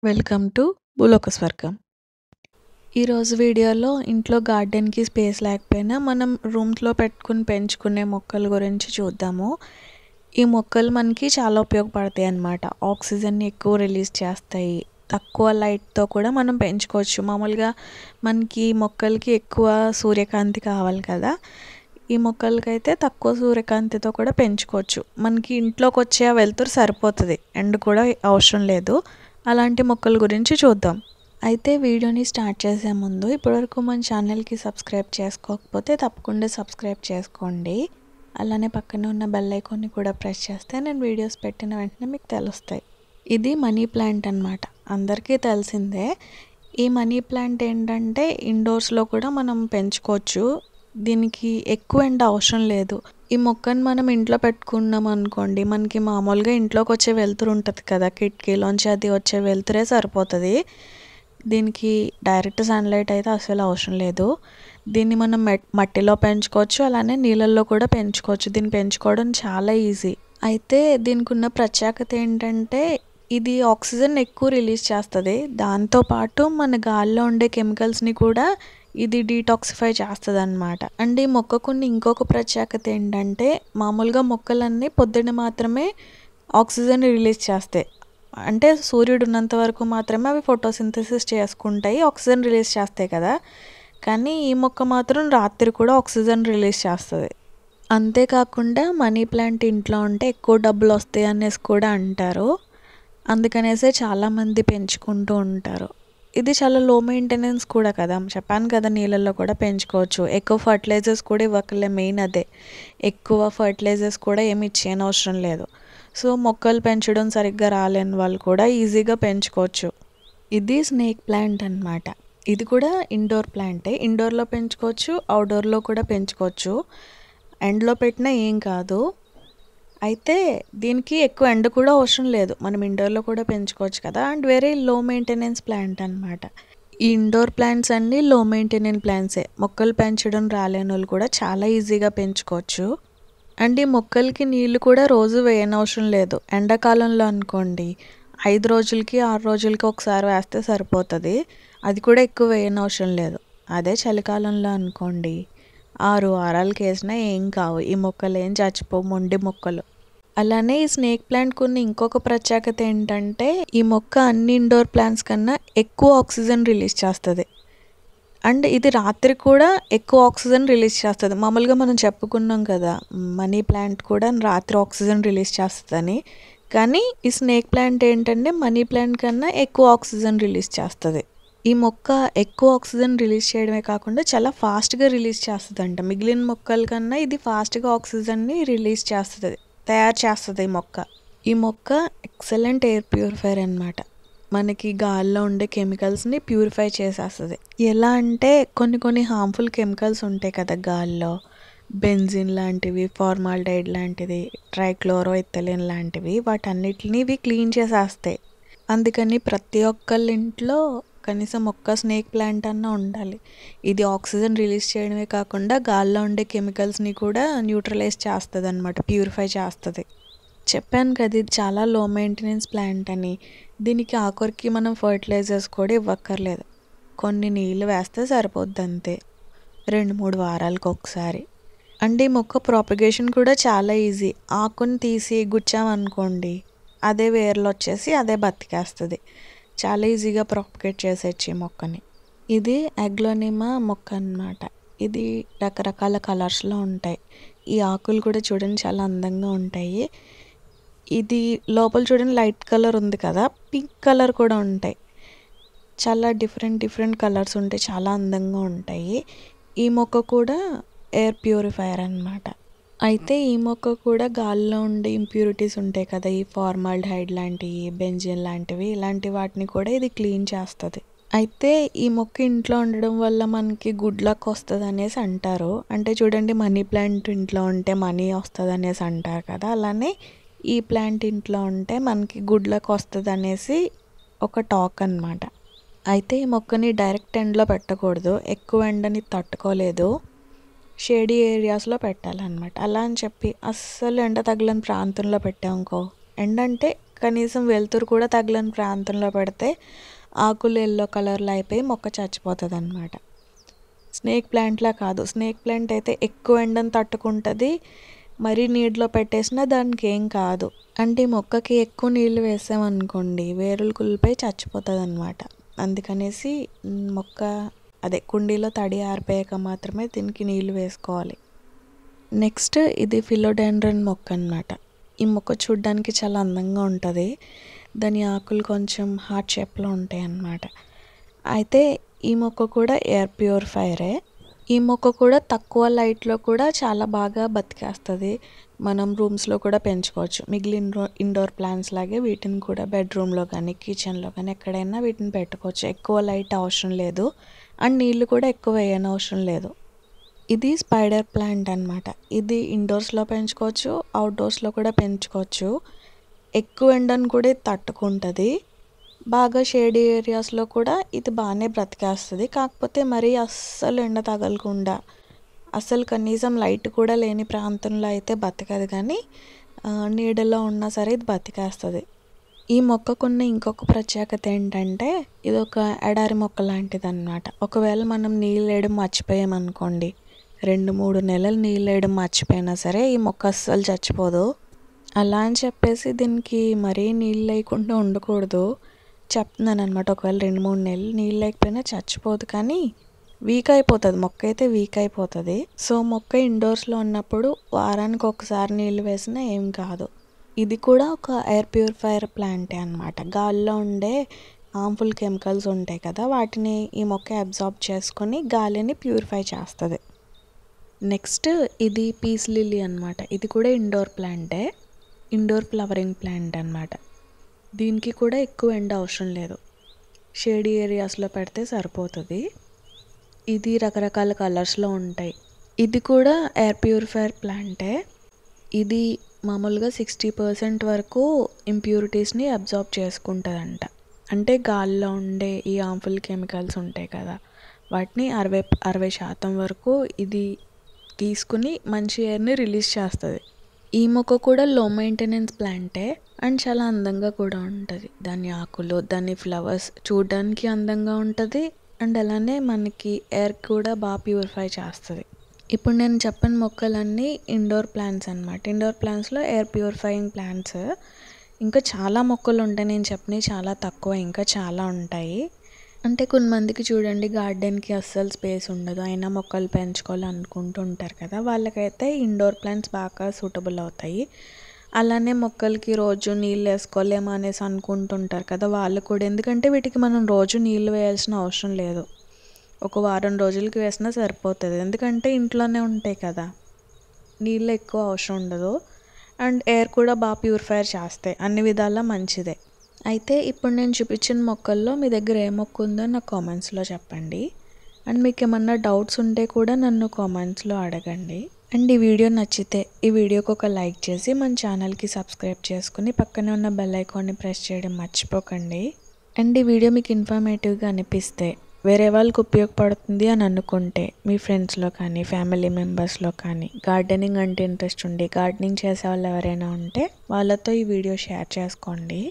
Welcome to భూలోక స్వర్గం. ఈరోజు వీడియోలో ఇంట్లో గార్డెన్కి స్పేస్ లేకపోయినా మనం రూమ్స్లో పెట్టుకుని పెంచుకునే మొక్కల గురించి చూద్దాము. ఈ మొక్కలు మనకి చాలా ఉపయోగపడతాయి అన్నమాట. ఆక్సిజన్ని ఎక్కువ రిలీజ్ చేస్తాయి. తక్కువ లైట్తో కూడా మనం పెంచుకోవచ్చు. మామూలుగా మనకి మొక్కలకి ఎక్కువ సూర్యకాంతి కావాలి కదా, ఈ మొక్కలకైతే తక్కువ సూర్యకాంతితో కూడా పెంచుకోవచ్చు. మనకి ఇంట్లోకి వచ్చే వెలుతురు సరిపోతుంది, ఎండ కూడా అవసరం లేదు. అలాంటి మొక్కల గురించి చూద్దాం. అయితే వీడియోని స్టార్ట్ చేసే ముందు ఇప్పటివరకు మన ఛానల్కి సబ్స్క్రైబ్ చేసుకోకపోతే తప్పకుండా సబ్స్క్రైబ్ చేసుకోండి. అలానే పక్కనే ఉన్న బెల్ ఐకాన్ని కూడా ప్రెస్ చేస్తే నేను వీడియోస్ పెట్టిన వెంటనే మీకు తెలుస్తాయి. ఇది మనీ ప్లాంట్ అన్నమాట. అందరికీ తెలిసిందే. ఈ మనీ ప్లాంట్ ఏంటంటే ఇండోర్స్లో కూడా మనం పెంచుకోవచ్చు. దీనికి ఎక్కువ ఎండ అవసరం లేదు. ఈ మొక్కను మనం ఇంట్లో పెట్టుకున్నాం అనుకోండి, మనకి మామూలుగా ఇంట్లోకి వచ్చే వెలుతురు ఉంటుంది కదా, కిటికీలోంచి అది వచ్చే వెలుతురే సరిపోతుంది. దీనికి డైరెక్ట్ సన్లైట్ అయితే అసలు అవసరం లేదు. దీన్ని మనం మట్టిలో పెంచుకోవచ్చు, అలానే నీళ్ళల్లో కూడా పెంచుకోవచ్చు. దీన్ని పెంచుకోవడం చాలా ఈజీ. అయితే దీనికి ఉన్న ప్రత్యేకత ఏంటంటే ఇది ఆక్సిజన్ ఎక్కువ రిలీజ్ చేస్తుంది. దాంతోపాటు మన గాలిలో ఉండే కెమికల్స్ని కూడా ఇది డీటాక్సిఫై చేస్తుంది అన్నమాట. అండ్ ఈ మొక్కకున్న ఇంకొక ప్రత్యేకత ఏంటంటే మామూలుగా మొక్కలన్నీ పొద్దున్న మాత్రమే ఆక్సిజన్ రిలీజ్ చేస్తాయి. అంటే సూర్యుడు ఉన్నంత వరకు మాత్రమే అవి ఫోటోసింథసిస్ చేసుకుంటాయి, ఆక్సిజన్ రిలీజ్ చేస్తాయి కదా. కానీ ఈ మొక్క మాత్రం రాత్రి కూడా ఆక్సిజన్ రిలీజ్ చేస్తుంది. అంతేకాకుండా మనీ ప్లాంట్ ఇంట్లో ఉంటే ఎక్కువ డబ్బులు వస్తాయి అనేసి కూడా అంటారు. అందుకనేసే చాలామంది పెంచుకుంటూ ఉంటారు. ఇది చాలా లో మెయింటెనెన్స్ కూడా కదా, చెప్పాను కదా, నీళ్ళల్లో కూడా పెంచుకోవచ్చు. ఎక్కువ ఫర్టిలైజర్స్ కూడా ఇవ్వకలే, మెయిన్ అదే. ఎక్కువ ఫర్టిలైజర్స్ కూడా ఏమి ఇచ్చేయనవసరం లేదు. సో మొక్కలు పెంచడం సరిగ్గా రాలేని వాళ్ళు కూడా ఈజీగా పెంచుకోవచ్చు. ఇది స్నేక్ ప్లాంట్ అన్నమాట. ఇది కూడా ఇండోర్ ప్లాంటే. ఇండోర్లో పెంచుకోవచ్చు, అవుట్డోర్లో కూడా పెంచుకోవచ్చు. ఎండలో పెట్టినా ఏం కాదు. అయితే దీనికి ఎక్కువ ఎండ కూడా అవసరం లేదు, మనం ఇండోర్లో కూడా పెంచుకోవచ్చు కదా. And very low maintenance plant అన్నమాట. ఈ ఇండోర్ ప్లాంట్స్ అన్నీ లో మెయింటెనెన్స్ ప్లాంట్సే. మొక్కలు పెంచడం రాలేని వాళ్ళు కూడా చాలా ఈజీగా పెంచుకోవచ్చు. అండ్ ఈ మొక్కలకి నీళ్ళు కూడా రోజు వేయనవసరం లేదు. ఎండాకాలంలో అనుకోండి 5 రోజులకి 6 రోజులకి ఒకసారి వేస్తే సరిపోతుంది. అది కూడా ఎక్కువ వేయనవసరం లేదు. అదే చలికాలంలో అనుకోండి 6 వారాలకి వేసినా ఏం కావు, ఈ మొక్కలు ఏం చచ్చిపోవు, మొండి మొక్కలు. అలానే ఈ స్నేక్ ప్లాంట్కి ఉన్న ఇంకొక ప్రత్యేకత ఏంటంటే ఈ మొక్క అన్ని ఇండోర్ ప్లాంట్స్ కన్నా ఎక్కువ ఆక్సిజన్ రిలీజ్ చేస్తుంది. అండ్ ఇది రాత్రి కూడా ఎక్కువ ఆక్సిజన్ రిలీజ్ చేస్తుంది. మామూలుగా మనం చెప్పుకున్నాం కదా మనీ ప్లాంట్ కూడా రాత్రి ఆక్సిజన్ రిలీజ్ చేస్తుందని. కానీ ఈ స్నేక్ ప్లాంట్ ఏంటంటే మనీ ప్లాంట్ కన్నా ఎక్కువ ఆక్సిజన్ రిలీజ్ చేస్తుంది. ఈ మొక్క ఎక్కువ ఆక్సిజన్ రిలీజ్ చేయడమే కాకుండా చాలా ఫాస్ట్గా రిలీజ్ చేస్తుందంట. మిగిలిన మొక్కల కన్నా ఇది ఫాస్ట్గా ఆక్సిజన్ని రిలీజ్ చేస్తుంది, తయారు చేస్తుంది ఈ మొక్క. ఈ మొక్క ఎక్సలెంట్ ఎయిర్ ప్యూరిఫైర్ అన్నమాట. మనకి గాల్లో ఉండే కెమికల్స్ని ప్యూరిఫై చేసేస్తుంది. ఎలా అంటే కొన్ని హార్మ్ఫుల్ కెమికల్స్ ఉంటాయి కదా గాల్లో, బెంజిన్ లాంటివి, ఫార్మాల్డైడ్ లాంటిది, ట్రైక్లోరో ఇథిలిన్ లాంటివి, వాటన్నిటిని ఇవి క్లీన్ చేసేస్తాయి. అందుకని ప్రతి ఒక్కళ్ళ ఇంట్లో కనీసం ఒక్క స్నేక్ ప్లాంట్ అన్నా ఉండాలి. ఇది ఆక్సిజన్ రిలీజ్ చేయడమే కాకుండా గాల్లో ఉండే కెమికల్స్ని కూడా న్యూట్రలైజ్ చేస్తుంది అన్నమాట, ప్యూరిఫై చేస్తుంది. చెప్పాను కదా ఇది చాలా లో మెయింటెనెన్స్ ప్లాంట్ అని. దీనికి ఆఖరికి మనం ఫర్టిలైజర్స్ కూడా ఇవ్వక్కర్లేదు. కొన్ని నీళ్ళు వేస్తే సరిపోద్ది అంతే, 2-3 వారాలకు ఒకసారి. అండ్ ఈ మొక్క ప్రాపగేషన్ కూడా చాలా ఈజీ. ఆకుని తీసి గుచ్చామనుకోండి అదే వేర్లు వచ్చేసి అదే బతికేస్తుంది. చాలా ఈజీగా ప్రాపగేట్ చేసేయచ్చు ఈ మొక్కని. ఇది అగ్లోనిమా మొక్క అన్నమాట. ఇది రకరకాల కలర్స్లో ఉంటాయి. ఈ ఆకులు కూడా చూడండి చాలా అందంగా ఉంటాయి. ఇది లోపల చూడండి లైట్ కలర్ ఉంది కదా, పింక్ కలర్ కూడా ఉంటాయి. చాలా డిఫరెంట్ కలర్స్ ఉంటాయి, చాలా అందంగా ఉంటాయి. ఈ మొక్క కూడా ఎయిర్ ప్యూరిఫైయర్ అన్నమాట. అయితే ఈ మొక్క కూడా గాల్లో ఉండే ఇంప్యూరిటీస్ ఉంటాయి కదా, ఈ ఫార్మాల్డిహైడ్ లాంటివి, బెంజిన్ లాంటివి, ఇలాంటి వాటిని కూడా ఇది క్లీన్ చేస్తుంది. అయితే ఈ మొక్క ఇంట్లో ఉండడం వల్ల మనకి గుడ్ లక్ వస్తుంది అనేసి అంటారు. అంటే చూడండి మనీ ప్లాంట్ ఇంట్లో ఉంటే మనీ వస్తుంది అనేసి అంటారు కదా, అలానే ఈ ప్లాంట్ ఇంట్లో ఉంటే మనకి గుడ్ లక్ వస్తుంది అనేసి ఒక టాక్ అన్నమాట. అయితే ఈ మొక్కని డైరెక్ట్ ఎండ్లో పెట్టకూడదు, ఎక్కువ ఎండని తట్టుకోలేదు, షేడీ ఏరియాస్లో పెట్టాలన్నమాట. అలా అని చెప్పి అస్సలు ఎండ తగలని ప్రాంతంలో పెట్టామనుకో, ఎండ అంటే కనీసం వెలుతురు కూడా తగలని ప్రాంతంలో పెడితే ఆకులు ఎల్లో కలర్లో అయిపోయి మొక్క చచ్చిపోతుంది అన్నమాట. స్నేక్ ప్లాంట్లా కాదు. స్నేక్ ప్లాంట్ అయితే ఎక్కువ ఎండను తట్టుకుంటుంది, మరీ నీటిలో పెట్టేసినా దానికి ఏం కాదు. అంటే ఈ మొక్కకి ఎక్కువ నీళ్ళు వేసామనుకోండి వేరులు కుళ్ళిపోయి చచ్చిపోతుంది అన్నమాట. అందుకనేసి మొక్క కుండీలో తడి ఆరిపోయాక మాత్రమే దీనికి నీళ్ళు వేసుకోవాలి. నెక్స్ట్ ఇది ఫిలోడెండ్రన్ మొక్క అన్నమాట. ఈ మొక్క చూడ్డానికి చాలా అందంగా ఉంటుంది. దాని ఆకులు కొంచెం హార్ట్ షేప్లో ఉంటాయి అన్నమాట. అయితే ఈ మొక్క కూడా ఎయిర్ ప్యూరిఫైయరే. ఈ మొక్క కూడా తక్కువ లైట్లో కూడా చాలా బాగా బతికేస్తుంది. మనం రూమ్స్లో కూడా పెంచుకోవచ్చు. మిగిలిన ఇండోర్ ప్లాంట్స్ లాగే వీటిని కూడా బెడ్రూమ్లో కానీ కిచెన్లో కానీ ఎక్కడైనా వీటిని పెట్టుకోవచ్చు. ఎక్కువ లైట్ అవసరం లేదు అండ్ నీళ్ళు కూడా ఎక్కువ వేయని అవసరం లేదు. ఇది స్పైడర్ ప్లాంట్ అన్నమాట. ఇది ఇండోర్స్లో పెంచుకోవచ్చు, అవుట్డోర్స్లో కూడా పెంచుకోవచ్చు. ఎక్కువ ఎండను కూడా ఇది తట్టుకుంటుంది. బాగా షేడీ ఏరియాస్లో కూడా ఇది బాగానే బ్రతికేస్తుంది. కాకపోతే మరీ అస్సలు ఎండ తగలకుండా అసలు కనీసం లైట్ కూడా లేని ప్రాంతంలో అయితే బతకదు, కానీ నీడలో ఉన్నా సరే ఇది బతికేస్తుంది. ఈ మొక్కకున్న ఇంకొక ప్రత్యేకత ఏంటంటే ఇది ఒక ఎడారి మొక్క లాంటిది అన్నమాట. ఒకవేళ మనం నీళ్ళు వేయడం మర్చిపోయామనుకోండి, 2-3 నెలలు నీళ్ళు వేయడం మర్చిపోయినా సరే ఈ మొక్క అస్సలు చచ్చిపోదు. అలా అని చెప్పేసి దీనికి మరీ నీళ్ళు లేకుండా ఉండకూడదు చెప్తున్నాను అనమాట. ఒకవేళ 2-3 నెలలు నీళ్ళు లేకపోయినా చచ్చిపోదు, కానీ వీక్ అయిపోతుంది. మొక్క అయితే వీక్ అయిపోతుంది. సో మొక్క ఇండోర్స్లో ఉన్నప్పుడు వారానికి ఒకసారి నీళ్ళు వేసినా ఏం కాదు. ఇది కూడా ఒక ఎయిర్ ప్యూరిఫైయర్ ప్లాంటే అన్నమాట. గాలిలో ఉండే హార్మ్ఫుల్ కెమికల్స్ ఉంటాయి కదా, వాటిని ఈ మొక్క అబ్జార్బ్ చేసుకొని గాలిని ప్యూరిఫై చేస్తుంది. నెక్స్ట్ ఇది పీస్ లిల్లీ అన్నమాట. ఇది కూడా ఇండోర్ ప్లాంటే, ఇండోర్ ఫ్లవరింగ్ ప్లాంట్ అన్నమాట. దీనికి కూడా ఎక్కువ ఎండ అవసరం లేదు, షేడీ ఏరియాస్లో పెడితే సరిపోతుంది. ఇది రకరకాల కలర్స్లో ఉంటాయి. ఇది కూడా ఎయిర్ ప్యూరిఫైయర్ ప్లాంటే. ఇది మామూలుగా 60% వరకు ఇంప్యూరిటీస్ని అబ్జార్బ్ చేసుకుంటుందంట. అంటే గాల్లో ఉండే ఈ హార్మ్ఫుల్ కెమికల్స్ ఉంటాయి కదా, వాటిని 60% వరకు ఇది తీసుకుని మంచి ఎయిర్ని రిలీజ్ చేస్తుంది. ఈ మొక్క కూడా లో మెయింటెనెన్స్ ప్లాంటే అండ్ చాలా అందంగా కూడా ఉంటుంది. దాని ఆకులు, దాని ఫ్లవర్స్ చూడడానికి అందంగా ఉంటుంది అండ్ అలానే మనకి ఎయిర్ కూడా బాగా ప్యూరిఫై చేస్తుంది. ఇప్పుడు నేను చెప్పిన మొక్కలన్నీ ఇండోర్ ప్లాంట్స్ అన్నమాట. ఇండోర్ ప్లాంట్స్లో ఎయిర్ ప్యూరిఫైయింగ్ ప్లాంట్స్. ఇంకా చాలా మొక్కలు ఉంటాయి, నేను చెప్పినవి చాలా తక్కువ, ఇంకా చాలా ఉంటాయి. అంటే కొంతమందికి చూడండి గార్డెన్కి అస్సలు స్పేస్ ఉండదు, అయినా మొక్కలు పెంచుకోవాలి అనుకుంటూ ఉంటారు కదా, వాళ్ళకైతే ఇండోర్ ప్లాంట్స్ బాగా సూటబుల్ అవుతాయి. అలానే మొక్కలకి రోజు నీళ్ళు వేసుకోలేము అనేసి అనుకుంటుంటారు కదా, వాళ్ళు కూడా. ఎందుకంటే వీటికి మనం రోజు నీళ్ళు వేయాల్సిన అవసరం లేదు, ఒక వారం రోజులకి వేసినా సరిపోతుంది. ఎందుకంటే ఇంట్లోనే ఉంటాయి కదా, నీళ్ళు ఎక్కువ అవసరం ఉండదు అండ్ ఎయిర్ కూడా బాగా ప్యూరిఫైర్ చేస్తాయి. అన్ని విధాలా మంచిదే. అయితే ఇప్పుడు నేను చూపించిన మొక్కల్లో మీ దగ్గర ఏ మొక్క ఉందో నాకు కామెంట్స్లో చెప్పండి. అండ్ మీకు ఏమన్నా డౌట్స్ ఉంటే కూడా నన్ను కామెంట్స్లో అడగండి. అండ్ ఈ వీడియో నచ్చితే ఈ వీడియోకి ఒక లైక్ చేసి మన ఛానల్కి సబ్స్క్రైబ్ చేసుకుని పక్కనే ఉన్న బెల్ ఐకాన్ని ప్రెస్ చేయడం మర్చిపోకండి. అండ్ ఈ వీడియో మీకు ఇన్ఫర్మేటివ్గా అనిపిస్తే, వేరే వాళ్ళకి ఉపయోగపడుతుంది అని అనుకుంటే మీ ఫ్రెండ్స్లో కానీ ఫ్యామిలీ మెంబర్స్లో కానీ గార్డెనింగ్ అంటే ఇంట్రెస్ట్ ఉండి గార్డెనింగ్ చేసే వాళ్ళు ఎవరైనా ఉంటే వాళ్ళతో ఈ వీడియో షేర్ చేసుకోండి.